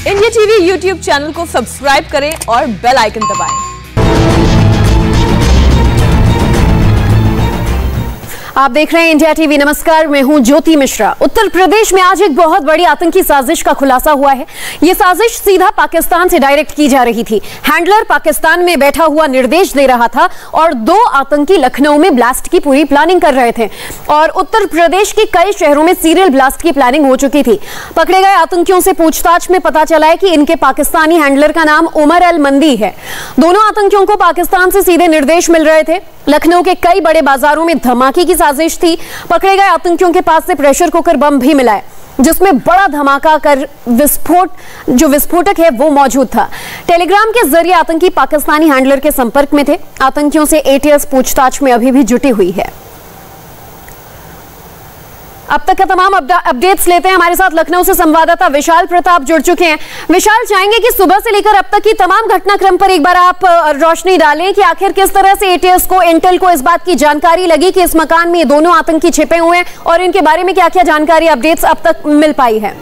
India TV YouTube channel को subscribe करें और बेल आइकन दबाएं। आप देख रहे हैं इंडिया टीवी। नमस्कार, मैं हूं ज्योति मिश्रा। उत्तर प्रदेश में आज एक बहुत बड़ी आतंकी साजिश का खुलासा हुआ है। यह साजिश सीधा पाकिस्तान से डायरेक्ट की जा रही थी। हैंडलर पाकिस्तान में बैठा हुआ निर्देश दे रहा था और 2 आतंकी लखनऊ में ब्लास्ट की पूरी प्लानिंग कर रहे थे और उत्तर प्रदेश के कई शहरों में सीरियल ब्लास्ट की प्लानिंग हो चुकी थी। पकड़े गए आतंकियों से पूछताछ में पता चला है कि इनके पाकिस्तानी हैंडलर का नाम उमर अल मंदी है। दोनों आतंकियों को पाकिस्तान से सीधे निर्देश मिल रहे थे। लखनऊ के कई बड़े बाजारों में धमाके की साजिश थी। पकड़े गए आतंकियों के पास से प्रेशर कुकर बम भी मिला है, जिसमें बड़ा धमाका कर विस्फोटक है वो मौजूद था। टेलीग्राम के जरिए आतंकी पाकिस्तानी हैंडलर के संपर्क में थे। आतंकियों से एटीएस पूछताछ में अभी भी जुटी हुई है। अब तक का तमाम अपडेट्स लेते हैं। हमारे साथ लखनऊ से संवाददाता विशाल प्रताप जुड़ चुके हैं। विशाल, चाहेंगे कि सुबह से लेकर अब तक की तमाम घटनाक्रम पर एक बार आप रोशनी डालें कि आखिर किस तरह से एटीएस को, इंटेल को इस बात की जानकारी लगी कि इस मकान में ये दोनों आतंकी छिपे हुए हैं और इनके बारे में क्या क्या जानकारी, अपडेट्स अब तक मिल पाई है?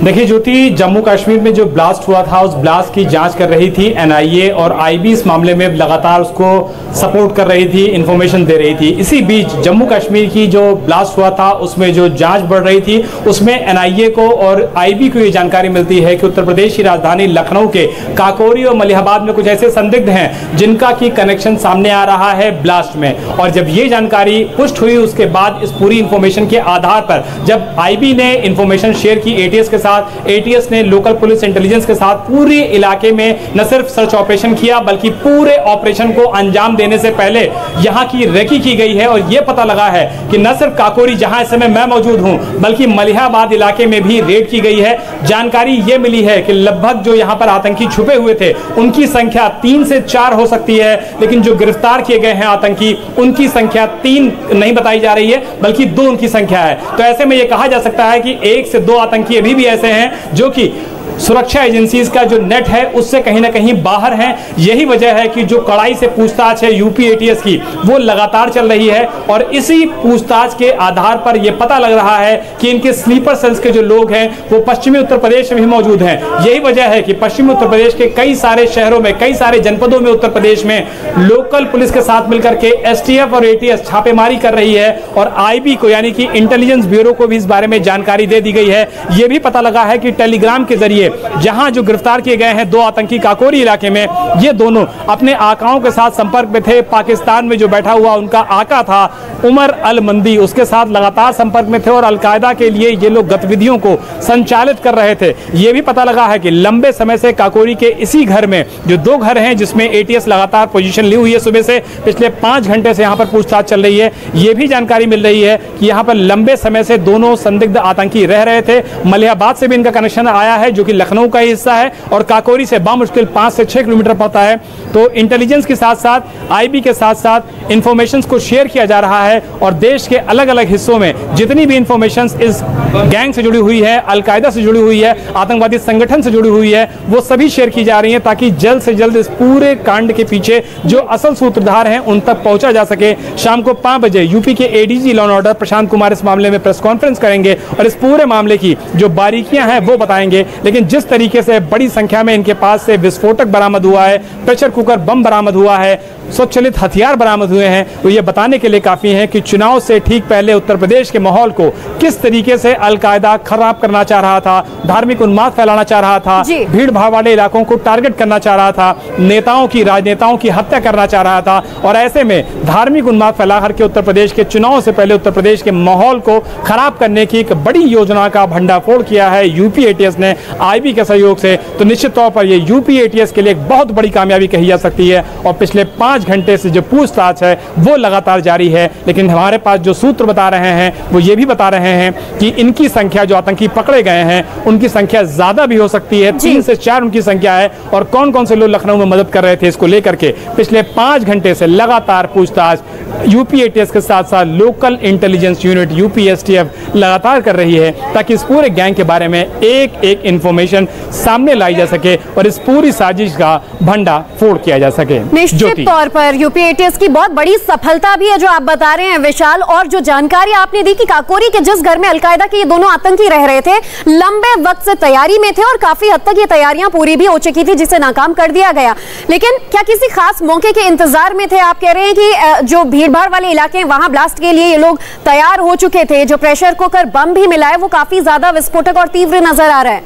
देखिए ज्योति, जम्मू कश्मीर में जो ब्लास्ट हुआ था उस ब्लास्ट की जांच कर रही थी एनआईए और आईबी। इस मामले में लगातार उसको सपोर्ट कर रही थी, इंफॉर्मेशन दे रही थी। इसी बीच जम्मू कश्मीर की जो ब्लास्ट हुआ था उसमें जो जांच बढ़ रही थी उसमें एनआईए को और आईबी को ये जानकारी मिलती है कि उत्तर प्रदेश की राजधानी लखनऊ के काकोरी और मलिहाबाद में कुछ ऐसे संदिग्ध हैं जिनका की कनेक्शन सामने आ रहा है ब्लास्ट में। और जब ये जानकारी पुष्ट हुई उसके बाद इस पूरी इंफॉर्मेशन के आधार पर जब आईबी ने इंफॉर्मेशन शेयर की एटीएस के साथ, एटीएस ने लोकल पुलिस इंटेलिजेंस के साथ पूरे इलाके में न सिर्फ सर्च ऑपरेशन किया बल्कि पूरे ऑपरेशन को अंजाम देने से पहले यहां की रेकी की गई है। और यह पता लगा है कि न सिर्फ काकोरी, जहां इस समय मैं मौजूद हूं, बल्कि मलिहाबाद इलाके में भी रेड की गई है। जानकारी यह मिली है कि लगभग जो यहां पर आतंकी छुपे हुए थे उनकी संख्या 3 से 4 हो सकती है, लेकिन जो गिरफ्तार किए गए हैं आतंकी उनकी संख्या 3 नहीं बताई जा रही है बल्कि 2 उनकी संख्या है। तो ऐसे में यह कहा जा सकता है कि 1 से 2 आतंकी अभी भी ऐसे हैं जो कि सुरक्षा एजेंसीज का जो नेट है उससे कहीं ना कहीं बाहर हैं। यही वजह है कि जो कड़ाई से पूछताछ है यूपी एटीएस की वो लगातार चल रही है और इसी पूछताछ के आधार पर यह पता लग रहा है कि इनके स्लीपर सेल्स के जो लोग हैं वो पश्चिमी उत्तर प्रदेश में भी मौजूद हैं। यही वजह है कि पश्चिमी उत्तर प्रदेश के कई सारे शहरों में, कई सारे जनपदों में उत्तर प्रदेश में लोकल पुलिस के साथ मिलकर के एसटीएफ और एटीएस छापेमारी कर रही है और आईबी को यानी कि इंटेलिजेंस ब्यूरो को भी इस बारे में जानकारी दे दी गई है। यह भी पता लगा है कि टेलीग्राम के जरिए जहां जो गिरफ्तार किए गए हैं 2 आतंकी काकोरी इलाके में, ये दोनों अपने आकाओं के साथ संपर्क में थे। पाकिस्तान में जो बैठा हुआ उनका आका था उमर अल मंदी, उसके साथ लगातार संपर्क में थे और अलकायदा के लिए ये लोग गतिविधियों को संचालित कर रहे थे। ये भी पता लगा है कि लंबे समय से काकोरी के इसी घर में, जो 2 घर हैं जिसमें एटीएस लगातार पोजीशन ली हुई है, सुबह से पिछले 5 घंटे से यहां पर पूछताछ चल रही है। ये भी जानकारी मिल रही है कि यहां पर लंबे समय से दोनों संदिग्ध आतंकी रह रहे थे। मलिहाबाद से भी इनका कनेक्शन आया है जो कि लखनऊ का हिस्सा है और काकोरी से बामुश्किल 5 से 6 किलोमीटर पड़ता है। तो इंटेलिजेंस के साथ साथ आईबी के साथ साथ इंफॉर्मेशंस को शेयर किया जा रहा है और देश के अलग अलग हिस्सों में जितनी भी इंफॉर्मेशंस इस गैंग से जुड़ी हुई है, अलकायदा से जुड़ी हुई है, आतंकवादी संगठन से जुड़ी हुई है, वो सभी शेयर की जा रही है ताकि जल्द से जल्द इस पूरे कांड के पीछे जो असल सूत्रधार हैं उन तक पहुंचा जा सके। शाम को 5 बजे यूपी के ADG law and order Prashant Kumar इस मामले में प्रेस कॉन्फ्रेंस करेंगे और इस पूरे मामले की जो बारीकियां हैं वो बताएंगे। लेकिन जिस तरीके से बड़ी संख्या में इनके पास से विस्फोटक बरामद हुआ है, प्रेशर कुकर बम बरामद हुआ है, स्वचालित हथियार बरामद हुए हैं, तो ये बताने के लिए काफी है कि चुनाव से ठीक पहले उत्तर प्रदेश के माहौल को किस तरीके से अलकायदा खराब करना चाह रहा था, धार्मिक उन्माद फैलाना चाह रहा था, भीड़ भाड़ वाले इलाकों को टारगेट करना चाह रहा था, नेताओं की, राजनेताओं की हत्या करना चाह रहा था। और ऐसे में धार्मिक उन्माद फैला करके उत्तर प्रदेश के चुनाव से पहले उत्तर प्रदेश के माहौल को खराब करने की एक बड़ी योजना का भंडाफोड़ किया है यूपी एटीएस ने आईबी के सहयोग से। तो निश्चित तौर पर यह यूपी एटीएस के लिए एक बहुत बड़ी कामयाबी कही जा सकती है और पिछले 5 घंटे से जो पूछताछ है वो लगातार जारी है। लेकिन हमारे पास जो सूत्र बता रहे हैं वो ये भी बता रहे हैं कि इनकी संख्या, जो आतंकी पकड़े गए हैं उनकी संख्या ज्यादा भी हो सकती है, 3 से 4 उनकी संख्या है। और कौन कौन से लोग लखनऊ में मदद कर रहे थे इसको लेकर के पिछले 5 घंटे से लगातार पूछताछ यूपी एटीएस के साथ साथ local intelligence unit UP STF लगातार कर रही है ताकि इस पूरे गैंग के बारे में एक एक इंफॉर्मेशन सामने लाई जा सके और इस पूरी साजिश का भंडाफोड़ किया जा सके। निश्चित तौर तौर पर यूपी एटीएस की बहुत बड़ी सफलता भी है जो आप बता रहे हैं विशाल, और जो जानकारी आपने दी कि काकोरी के जिस घर में अलकायदा के ये दोनों आतंकी रह रहे थे, लंबे वक्त से तैयारी में थे और काफी हद तक ये तैयारियां पूरी भी हो चुकी थी, जिसे नाकाम कर दिया गया। लेकिन क्या किसी खास मौके के इंतजार में थे? आप कह रहे हैं कि जो भीड़भाड़ वाले इलाके हैं वहां ब्लास्ट के लिए ये लोग तैयार हो चुके थे। जो प्रेशर कुकर बम भी मिला है वो काफी ज्यादा विस्फोटक और तीव्र नजर आ रहा है।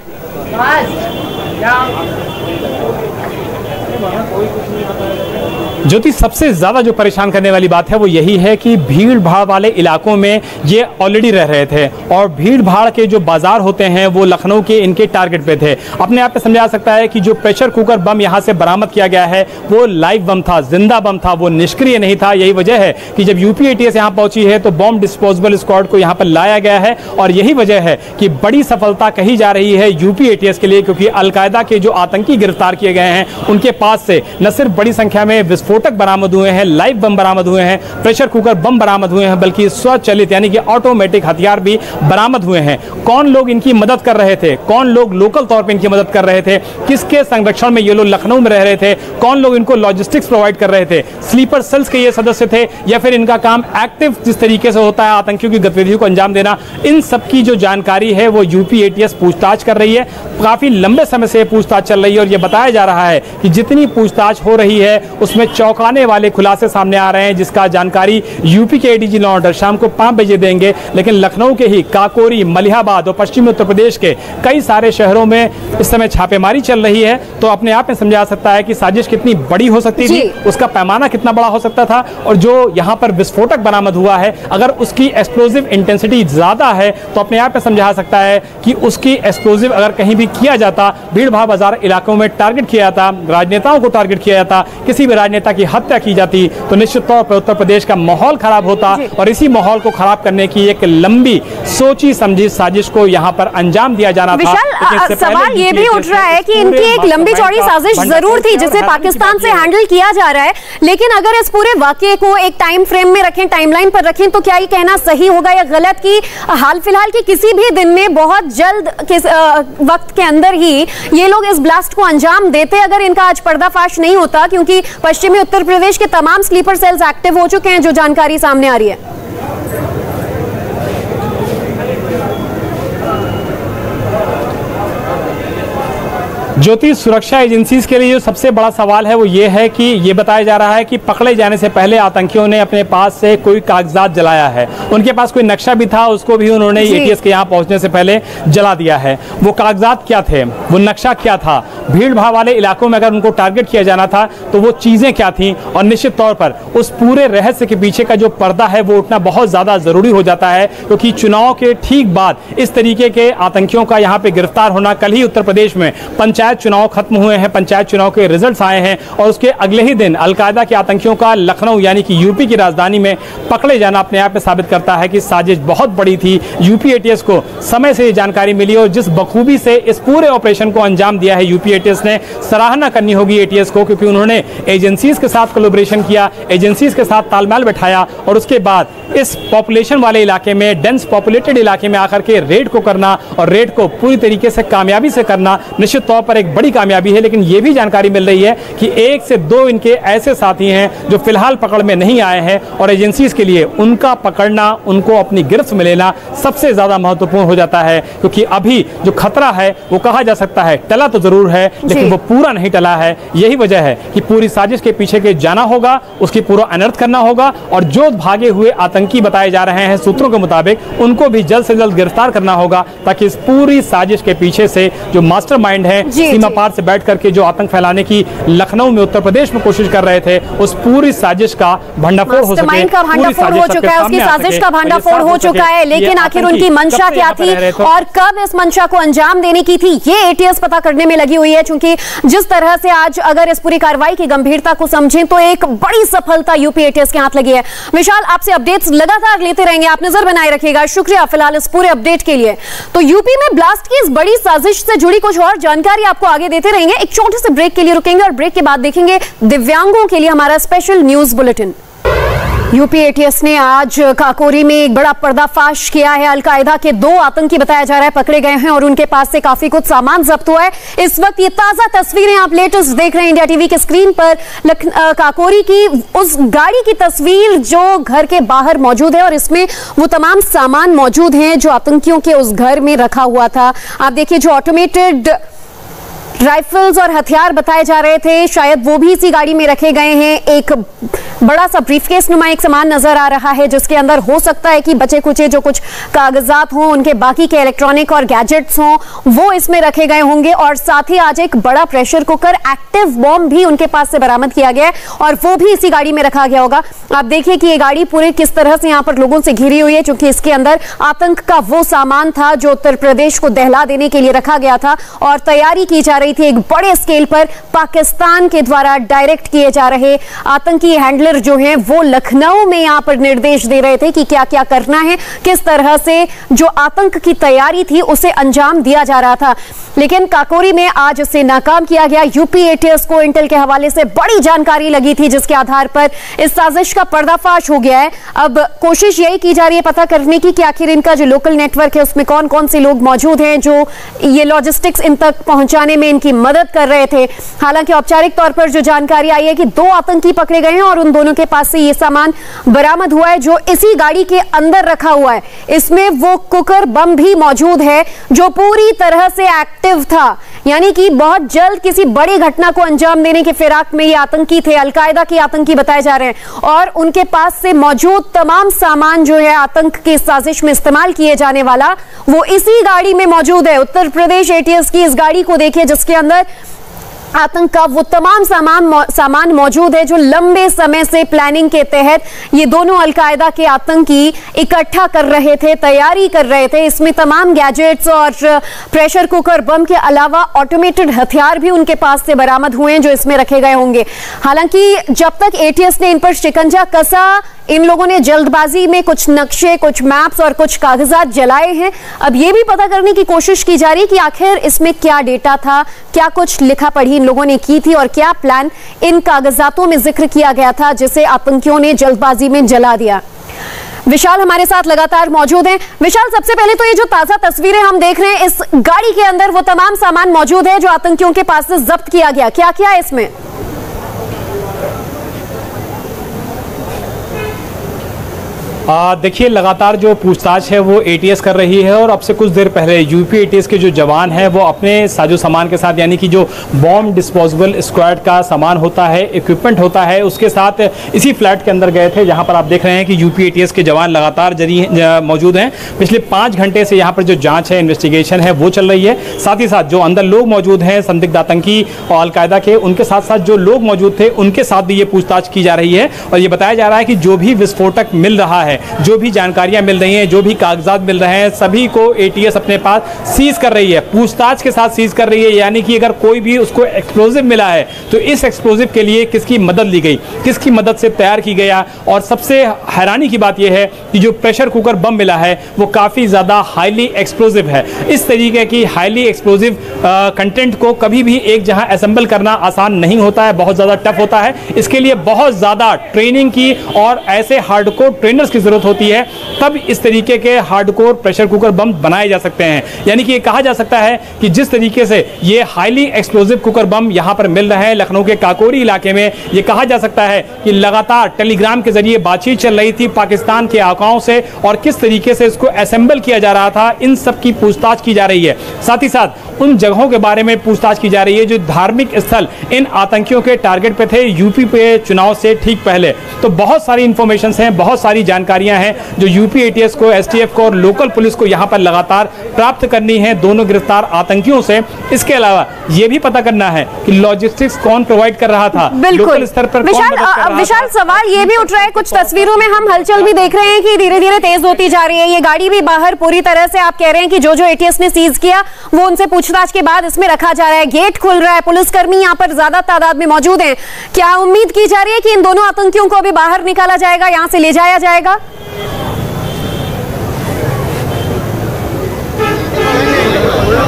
ज्योति, सबसे ज्यादा जो परेशान करने वाली बात है वो यही है कि भीड़ भाड़ वाले इलाकों में ये ऑलरेडी रह रहे थे और भीड़ भाड़ के जो बाजार होते हैं वो लखनऊ के इनके टारगेट पे थे। अपने आप पे समझा सकता है कि जो प्रेशर कुकर बम यहाँ से बरामद किया गया है वो लाइव बम था, जिंदा बम था, वो निष्क्रिय नहीं था। यही वजह है कि जब यूपी एटीएस यहाँ पहुंची है तो बॉम्ब डिस्पोजेबल स्क्वाड को यहाँ पर लाया गया है और यही वजह है कि बड़ी सफलता कही जा रही है यूपी एटीएस के लिए, क्योंकि अलकायदा के जो आतंकी गिरफ्तार किए गए हैं उनके पास से न सिर्फ बड़ी संख्या में विस्फोटक बरामद हुए हैं, लाइव बम बरामद हुए हैं, प्रेशर कुकर बम बरामद हुए हैं, बल्कि स्वचालित यानी कि ऑटोमेटिक हथियार भी बरामद हुए हैं। कौन लोग इनकी मदद कर रहे थे, कौन लोग लोकल तौर पे इनकी मदद कर रहे थे, किसके संरक्षण में ये लोग लखनऊ में रह रहे थे, कौन लोग इनको लॉजिस्टिक्स प्रोवाइड कर रहे थे, स्लीपर सेल्स के ये सदस्य थे या फिर इनका काम एक्टिव जिस तरीके से होता है आतंकियों की गतिविधियों को अंजाम देना, इन सब की जो जानकारी है वो यूपी एटीएस पूछताछ कर रही है। काफी लंबे समय से पूछताछ चल रही है और यह बताया जा रहा है कि जितनी पूछताछ हो रही है उसमें चौंकाने वाले खुलासे सामने आ रहे हैं, जिसका जानकारी यूपी के एडीजी लॉ ऑर्डर शाम को 5 बजे देंगे। लेकिन लखनऊ के ही काकोरी, मलिहाबाद और पश्चिमी उत्तर प्रदेश के कई सारे शहरों में इस समय छापेमारी चल रही है, तो अपने आप में समझा सकता है कि साजिश कितनी बड़ी हो सकती थी, उसका पैमाना कितना बड़ा हो सकता था और जो यहाँ पर विस्फोटक बरामद हुआ है अगर उसकी एक्सप्लोजिव इंटेंसिटी ज्यादा है तो अपने आप में समझा सकता है कि उसकी एक्सप्लोजिव अगर कहीं भी किया जाता, भीड़ भाड़ बाजार इलाकों में टारगेट किया जाता, राजनेताओं को टारगेट किया जाता, किसी भी राजनेता की हत्या की जाती तो निश्चित तौर पर उत्तर प्रदेश का माहौल खराब होता और इसी माहौल को खराब करने की एक लंबी सोची समझी साजिश को यहाँ पर अंजाम दिया जाना था। सवाल ये भी उठ रहा है कि इनकी एक लंबी चौड़ी साजिश जरूर थी जिसे पाकिस्तान से हैंडल किया जा रहा है, लेकिन अगर इस पूरे वाकये को एक टाइम फ्रेम में रखें, टाइमलाइन पर रखें, तो क्या ये कहना सही होगा या गलत कि हाल फिलहाल के किसी भी दिन में बहुत जल्द वक्त के अंदर ही ये लोग इस ब्लास्ट को अंजाम देते अगर इनका आज पर्दाफाश नहीं होता, क्योंकि पश्चिमी उत्तर प्रदेश के तमाम स्लीपर सेल्स एक्टिव हो चुके हैं, जो जानकारी सामने आ रही है। ज्योति, सुरक्षा एजेंसीज के लिए जो सबसे बड़ा सवाल है वो ये है कि ये बताया जा रहा है कि पकड़े जाने से पहले आतंकियों ने अपने पास से कोई कागजात जलाया है। उनके पास कोई नक्शा भी था, उसको भी उन्होंने एटीएस के यहाँ पहुंचने से पहले जला दिया है। वो कागजात क्या थे, वो नक्शा क्या था, भीड़ भाड़ वाले इलाकों में अगर उनको टारगेट किया जाना था तो वो चीजें क्या थी, और निश्चित तौर पर उस पूरे रहस्य के पीछे का जो पर्दा है वो उठना बहुत ज्यादा जरूरी हो जाता है, क्योंकि चुनाव के ठीक बाद इस तरीके के आतंकियों का यहाँ पे गिरफ्तार होना, कल ही उत्तर प्रदेश में पंचायत चुनाव खत्म हुए हैं, पंचायत चुनाव के रिजल्ट्स आए हैं और उसके अगले ही दिन अलकायदा के आतंकियों का लखनऊ यानी कि यूपी की राजधानी में पकड़े जाना अपने आप में साबित करता है कि साजिश बहुत बड़ी थी। यूपी एटीएस को समय से ये जानकारी मिली और जिस बखूबी से इस पूरे ऑपरेशन को अंजाम दिया है यूपी एटीएस ने, सराहना करनी होगी एटीएस को, क्योंकि उन्होंने एजेंसीज के साथ कोलैबोरेशन किया, एजेंसीज के साथ तालमेल बैठाया और उसके बाद इस पॉपुलेशन वाले इलाके में, डेंस पॉपुलेटेड इलाके में आकर के रेड को करना और रेड को पूरी तरीके से कामयाबी से करना निश्चित तौर पर एक बड़ी कामयाबी है। लेकिन यह भी जानकारी मिल रही है कि 1 से 2 इनके ऐसे साथी हैं जो फिलहाल पकड़ में नहीं आए हैं और एजेंसीज के लिए उनका पकड़ना, उनको अपनी गिरफ्त में लेना सबसे ज्यादा महत्वपूर्ण हो जाता है, क्योंकि अभी जो खतरा है वो कहा जा सकता है टला तो जरूर है लेकिन वो पूरा नहीं टला है। यही वजह है कि पूरी साजिश के पीछे के जाना होगा, उसकी पूरा अनर्थ करना होगा और जो भागे हुए आतंकी बताए जा रहे हैं सूत्रों के मुताबिक उनको भी जल्द से जल्द गिरफ्तार करना होगा, ताकि इस पूरी साजिश के पीछे से जो मास्टरमाइंड है, सीमा पार से बैठ करके जो आतंक फैलाने की लखनऊ में, उत्तर प्रदेश में कोशिश कर रहे थे, उस पूरी साजिश का भंडाफोड़ हो सके, का भंडाफोड़ हो चुका है, उसकी साजिश का भंडाफोड़ हो चुका है। लेकिन आखिर उनकी मंशा क्या थी और कब इस मंशा को अंजाम देने की थी, ये एटीएस पता करने में लगी हुई है। क्योंकि जिस तरह से आज अगर इस पूरी कार्रवाई की गंभीरता को समझें तो एक बड़ी सफलता यूपी एटीएस के हाथ लगी है। विशाल, आपसे अपडेट्स लगातार लेते रहेंगे, आप नजर बनाए रखिएगा। शुक्रिया फिलहाल इस पूरे अपडेट के लिए। तो यूपी में ब्लास्ट की इस बड़ी साजिश से जुड़ी कुछ और जानकारी आपको आगे देते रहेंगे। एक छोटे से ब्रेक के लिए रुकेंगे और ब्रेक के बाद देखेंगे दिव्यांगों के लिए हमारा special news bulletin. UP ATS ने आज काकोरी में एक बड़ा पर्दाफाश किया है। अलकायदा के 2 आतंकी बताया जा रहा है पकड़े गए हैं और उनके पास से काफी कुछ सामान जब्त हुआ है। इस वक्त ये ताजा तस्वीरें आप लेटेस्ट देख रहे हैं इंडिया टीवी के स्क्रीन पर। काकोरी की उस गाड़ी की तस्वीर जो घर के बाहर मौजूद है और इसमें वो तमाम सामान मौजूद हैं जो आतंकियों के उस घर में रखा हुआ था। आप देखिए, जो ऑटोमेटेड राइफल्स और हथियार बताए जा रहे थे शायद वो भी इसी गाड़ी में रखे गए हैं। एक बड़ा सा ब्रीफकेस नुमा एक सामान नजर आ रहा है जिसके अंदर हो सकता है कि बचे कुचे जो कुछ कागजात हों, उनके बाकी के इलेक्ट्रॉनिक और गैजेट्स हों, वो इसमें रखे गए होंगे। और साथ ही आज एक बड़ा प्रेशर कुकर, एक्टिव बॉम्ब भी उनके पास से बरामद किया गया है और वो भी इसी गाड़ी में रखा गया होगा। आप देखिए कि ये गाड़ी पूरे किस तरह से यहाँ पर लोगों से घिरी हुई है, क्योंकि इसके अंदर आतंक का वो सामान था जो उत्तर प्रदेश को दहला देने के लिए रखा गया था और तैयारी की जा रही थी एक बड़े स्केल पर पाकिस्तान के द्वारा डायरेक्ट किए जा रहे। आतंकी हैंडलर जो हैं वो लखनऊ में यहां पर निर्देश दे रहे थे कि क्या क्या करना है, किस तरह से जो आतंक की तैयारी थी उसे अंजाम दिया जा रहा था। लेकिन काकोरी में आज इसे नाकाम किया गया। यूपी एटीएस को इंटेल के हवाले से बड़ी जानकारी लगी थी जिसके आधार पर इस साजिश का पर्दाफाश हो गया है। अब कोशिश यही की जा रही है पता करने की कि आखिर इनका जो लोकल नेटवर्क है उसमें कौन कौन से लोग मौजूद हैं जो ये लॉजिस्टिक्स इन तक पहुंचाने में इनकी मदद कर रहे थे। हालांकि औपचारिक तौर पर जो जानकारी आई है कि 2 आतंकी पकड़े गए हैं और उन दोनों के पास से ये सामान बरामद हुआ है जो इसी गाड़ी के अंदर रखा हुआ है। इसमें वो कुकर बम भी मौजूद है जो पूरी तरह से एक्टिव था, यानी कि बहुत जल्द किसी बड़ी घटना को अंजाम देने के फिराक में ये आतंकी थे। अलकायदा के आतंकी बताए जा रहे हैं और उनके पास से मौजूद तमाम सामान जो है आतंक की साजिश में इस्तेमाल किए जाने वाला वो इसी गाड़ी में मौजूद है। उत्तर प्रदेश एटीएस की इस गाड़ी को देखिए जिसके अंदर आतंक का वो तमाम सामान मौजूद है जो लंबे समय से प्लानिंग के तहत ये दोनों अलकायदा के आतंकी इकट्ठा कर रहे थे, तैयारी कर रहे थे। इसमें तमाम गैजेट्स और प्रेशर कुकर बम के अलावा ऑटोमेटेड हथियार भी उनके पास से बरामद हुए हैं जो इसमें रखे गए होंगे। हालांकि जब तक एटीएस ने इन पर शिकंजा कसा, इन लोगों ने जल्दबाजी में कुछ नक्शे, कुछ मैप्स और कुछ कागजात जलाए हैं। अब यह भी पता करने की कोशिश की जा रही है कि आखिर इसमें क्या डेटा था, क्या कुछ लिखा पढ़ी इन लोगों ने की थी और क्या प्लान इन कागजातों में जिक्र किया गया था जिसे आतंकियों ने जल्दबाजी में जला दिया। विशाल हमारे साथ लगातार मौजूद हैं। विशाल, सबसे पहले तो ये जो ताजा तस्वीरें हम देख रहे हैं, इस गाड़ी के अंदर वो तमाम सामान मौजूद है जो आतंकियों के पास से जब्त किया गया, क्या क्या है इसमें? देखिए, लगातार जो पूछताछ है वो एटीएस कर रही है और अब से कुछ देर पहले यूपी एटीएस के जो जवान हैं वो अपने साजो सामान के साथ, यानी कि जो बॉम्ब डिस्पोजेबल स्क्वाड का सामान होता है, इक्विपमेंट होता है, उसके साथ इसी फ्लैट के अंदर गए थे जहां पर आप देख रहे हैं कि यूपी एटीएस के जवान लगातार मौजूद हैं। पिछले 5 घंटे से यहाँ पर जो जाँच है, इन्वेस्टिगेशन है वो चल रही है। साथ ही साथ जो अंदर लोग मौजूद हैं संदिग्ध आतंकी और अलकायदा के, उनके साथ साथ जो लोग मौजूद थे उनके साथ भी ये पूछताछ की जा रही है और ये बताया जा रहा है कि जो भी विस्फोटक मिल रहा है, जो भी जानकारियां मिल रही हैं, जो भी कागजात मिल रहे हैं, सभी को एटीएस अपने पास सीज कर रही है, पूछताछ के साथ सीज कर रही है। यानी कि अगर कोई भी उसको एक्सप्लोजिव मिला है तो इस एक्सप्लोजिव के लिए किसकी मदद ली गई, किसकी मदद से तैयार की गया। और सबसे हैरानी की बात यह है कि जो प्रेशर कुकर बम मिला है वो काफी ज्यादा हाईली एक्सप्लोजिव है। इस तरीके की हाईली एक्सप्लोजिव कंटेंट को कभी भी एक जहां असेंबल करना आसान नहीं होता है, बहुत ज्यादा टफ होता है। इसके लिए बहुत ज्यादा ट्रेनिंग की और ऐसे हार्डकोर ट्रेनर्स की जरूरत होती है, तब इस तरीके के हार्डकोर प्रेशर कुकर बम बनाए जा सकते हैं। यानी कि ये कहा जा सकता है कि जिस तरीके से ये हाईली एक्सप्लोजिव कुकर बम यहां पर मिल रहे हैं लखनऊ के काकोरी इलाके में, ये कहा जा सकता है कि लगातार टेलीग्राम के जरिए बातचीत चल रही थी पाकिस्तान के आकाओं से और किस तरीके से इसको असेंबल किया जा रहा था, इन सब की पूछताछ की जा रही है। साथ ही साथ उन जगहों के बारे में पूछताछ की जा रही है जो धार्मिक स्थल इन आतंकियों के टारगेट पे थे यूपी पे चुनाव से ठीक पहले। तो बहुत सारी इंफॉर्मेशन हैं, बहुत सारी जानकारियां हैं जो यूपी एटीएस को, एसटीएफ को और लोकल पुलिस को यहां पर लगातार प्राप्त करनी है दोनों गिरफ्तार आतंकियों से। इसके अलावा यह भी पता करना है कि लॉजिस्टिक्स कौन प्रोवाइड कर रहा था, लोकल स्तर पर विशाल सवाल ये भी उठ रहा है, कुछ तस्वीरों में हम हलचल भी देख रहे हैं कि धीरे धीरे तेज होती जा रही है। ये गाड़ी भी बाहर पूरी तरह से, आप कह रहे हैं कि जो एटीएस ने सीज किया वो उनसे पूछताछ के बाद इसमें रखा जा रहा है, गेट खुल रहा है, पुलिसकर्मी यहाँ पर ज्यादा तादाद में मौजूद हैं। क्या उम्मीद की जा रही है कि इन दोनों आतंकियों को अभी बाहर निकाला जाएगा, यहाँ से ले जाया जाएगा?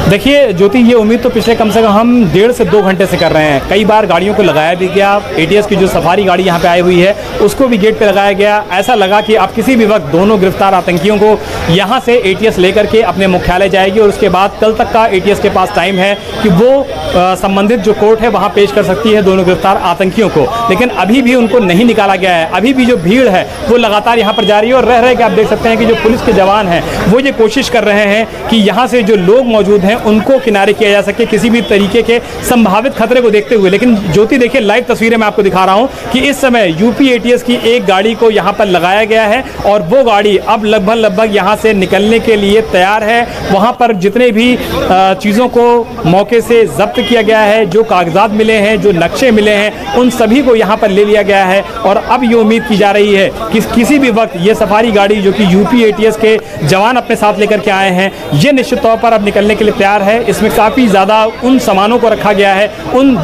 देखिए ज्योति, ये उम्मीद तो पिछले कम से कम हम 1.5 से 2 घंटे से कर रहे हैं। कई बार गाड़ियों को लगाया भी गया, एटीएस की जो सफारी गाड़ी यहाँ पे आई हुई है उसको भी गेट पे लगाया गया। ऐसा लगा कि अब किसी भी वक्त दोनों गिरफ्तार आतंकियों को यहाँ से एटीएस लेकर के अपने मुख्यालय जाएगी और उसके बाद कल तक का एटीएस के पास टाइम है कि वो संबंधित जो कोर्ट है वहाँ पेश कर सकती है दोनों गिरफ्तार आतंकियों को। लेकिन अभी भी उनको नहीं निकाला गया है। अभी भी जो भीड़ है वो लगातार यहाँ पर जारी है और रह के आप देख सकते हैं कि जो पुलिस के जवान हैं वो ये कोशिश कर रहे हैं कि यहाँ से जो लोग मौजूद हैं उनको किनारे किया जा सके किसी भी तरीके के संभावित खतरे को देखते हुए। लेकिन ज्योति देखिए, लाइव तस्वीरें मैं आपको दिखा रहा हूं कि इस समय यूपी एटीएस की एक गाड़ी को यहां पर लगाया गया है और वो गाड़ी अब लगभग यहां से निकलने के लिए तैयार है। वहां पर जितने भी चीज़ों को मौके से जब्त किया गया है, जो कागजात मिले हैं, जो नक्शे मिले हैं, उन सभी को यहां पर ले लिया गया है और अब ये उम्मीद की जा रही है कि किसी भी वक्त ये सफारी गाड़ी जो कि यूपी एटीएस के जवान अपने साथ लेकर के आए हैं, ये निश्चित तौर पर अब निकलने के लिए तैयार है। इसमें काफ़ी ज़्यादा उन सामानों को रखा गया है, उन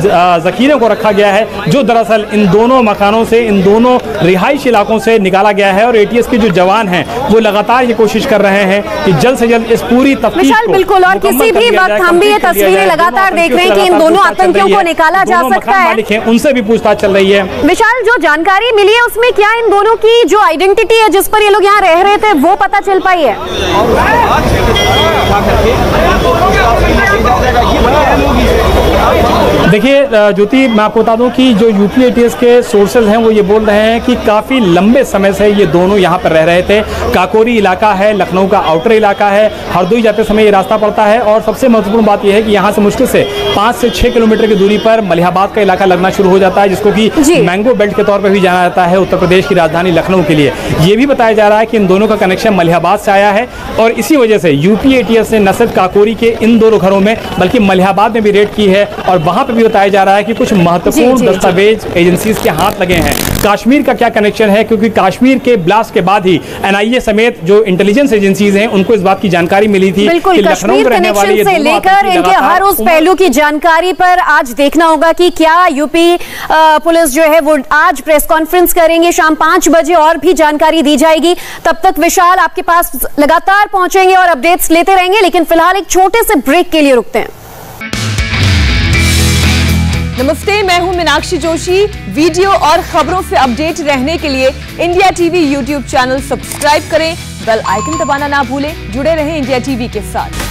ज़ख़ीरों को रखा गया है जो दरअसल इन दोनों मकानों से, इन दोनों रिहाइश इलाकों से निकाला गया है। और एटीएस के जो जवान हैं वो लगातार ये कोशिश कर रहे हैं कि जल्द से जल्द इस पूरी तफ्तीश को बिल्कुल, और किसी भी वक्त हम भी ये तस्वीरें लगातार देख रहे हैं कि इन दोनों आतंकियों को निकाला जा सकता है। उनसे भी पूछताछ चल रही है। विशाल, जो जानकारी मिली है उसमें क्या इन दोनों की जो आइडेंटिटी है जिस पर ये लोग यहाँ रह रहे थे वो पता चल पाई है? देखिए ज्योति, मैं आपको बता दूं कि जो यूपी एटीएस के सोर्सेज हैं वो ये बोल रहे हैं कि काफ़ी लंबे समय से ये दोनों यहाँ पर रह रहे थे। काकोरी इलाका है, लखनऊ का आउटर इलाका है, हरदोई जाते समय ये रास्ता पड़ता है और सबसे महत्वपूर्ण बात यह है कि यहाँ से मुश्किल से 5 से 6 किलोमीटर की दूरी पर मलिहाबाद का इलाका लगना शुरू हो जाता है, जिसको कि मैंगो बेल्ट के तौर पर भी जाना जाता है उत्तर प्रदेश की राजधानी लखनऊ के लिए। ये भी बताया जा रहा है कि इन दोनों का कनेक्शन मलिहाबाद से आया है और इसी वजह से यूपी एटीएस ने न सिर्फ काकोरी के इन दोनों घरों में बल्कि मलिहाबाद में भी रेड की है और वहां पर भी बताया जा रहा है कि कुछ महत्वपूर्ण दस्तावेज एजेंसीज के हाथ लगे हैं। कश्मीर का क्या कनेक्शन है, क्योंकि कश्मीर के ब्लास्ट के बाद ही एनआईए समेत जो इंटेलिजेंस एजेंसीज हैं उनको इस बात की जानकारी मिली थी कि लखनऊ में रहने वाले से लेकर इनके हर उस पहलू की जानकारी पर आज देखना होगा कि क्या यूपी पुलिस जो है वो आज प्रेस कॉन्फ्रेंस करेंगे शाम 5 बजे और भी जानकारी दी जाएगी। तब तक विशाल आपके पास लगातार पहुंचेंगे और अपडेट्स लेते रहेंगे, लेकिन फिलहाल एक छोटे से ब्रेक के लिए रुकते हैं। नमस्ते, मैं हूं मीनाक्षी जोशी। वीडियो और खबरों से अपडेट रहने के लिए India TV YouTube channel subscribe करें, बेल आइकन दबाना ना भूलें। जुड़े रहें इंडिया टीवी के साथ।